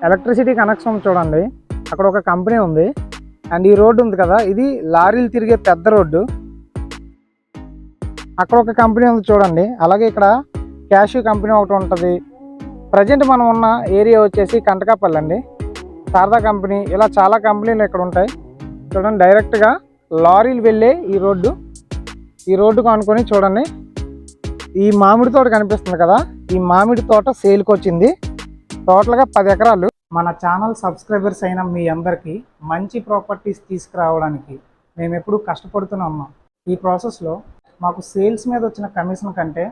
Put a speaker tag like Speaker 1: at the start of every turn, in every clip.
Speaker 1: Electricity connection చూడండి, అక్కడ ఒక కంపెనీ ఉంది. అండ్ ఈ రోడ్డు ఉంది కదా, ఇది లారీలు తిరిగే పెద్ద రోడ్డు. అక్కడ ఒక కంపెనీ ఉంది చూడండి. అలాగే ఇక్కడ క్యాషియో కంపెనీ ఒకటి ఉంటుంది. ప్రజెంట్ మనం ఉన్న ఏరియా వచ్చేసి కంటకాపల్లి అండి. శారదా కంపెనీ, ఇలా చాలా కంపెనీలు ఇక్కడ ఉంటాయి చూడండి. డైరెక్ట్గా లారీలు వెళ్ళే ఈ రోడ్డుకు అనుకొని చూడండి. ఈ మామిడి తోట కనిపిస్తుంది కదా, ఈ మామిడి తోట సేల్కి వచ్చింది. టోటల్గా 10 ఎకరాలు. మన ఛానల్ సబ్స్క్రైబర్స్ అయిన మీ అందరికీ మంచి ప్రాపర్టీస్ తీసుకురావడానికి మేము ఎప్పుడూ కష్టపడుతూనే ఉన్నాం. ఈ ప్రాసెస్లో మాకు సేల్స్ మీద వచ్చిన కమిషన్ కంటే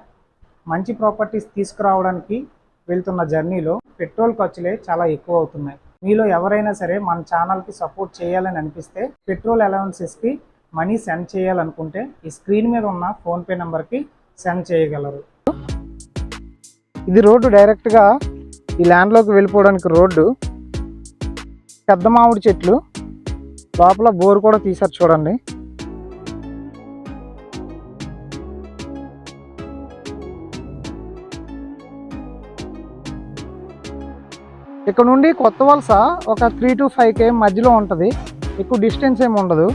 Speaker 1: మంచి ప్రాపర్టీస్ తీసుకురావడానికి వెళ్తున్న జర్నీలో పెట్రోల్ ఖర్చులే చాలా ఎక్కువ అవుతున్నాయి. మీలో ఎవరైనా సరే మన ఛానల్కి సపోర్ట్ చేయాలని అనిపిస్తే పెట్రోల్ అలవెన్సెస్కి మనీ సెండ్ చేయాలనుకుంటే ఈ స్క్రీన్ మీద ఉన్న ఫోన్పే నెంబర్కి సెండ్ చేయగలరు. ఇది రోడ్డు, డైరెక్ట్గా ఈ ల్యాండ్లోకి వెళ్ళిపోవడానికి రోడ్డు. పెద్ద మామిడి చెట్లు, లోపల బోర్ కూడా తీశారు చూడండి. ఇక్కడ నుండి కొత్త వలస ఒక 3 to 5 km మధ్యలో ఉంటుంది. ఎక్కువ డిస్టెన్స్ ఏమి ఉండదు.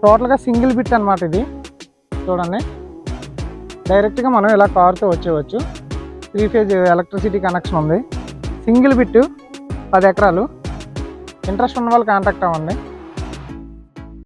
Speaker 1: టోటల్గా సింగిల్ బిట్ అనమాట ఇది చూడండి. డైరెక్ట్గా మనం ఇలా కారుతో వచ్చేవచ్చు. 3 phase ఎలక్ట్రిసిటీ కనెక్షన్ ఉంది. సింగిల్ బిట్ 10 ఎకరాలు. ఇంట్రెస్ట్ ఉన్న వాళ్ళు కాంటాక్ట్ అవ్వండి.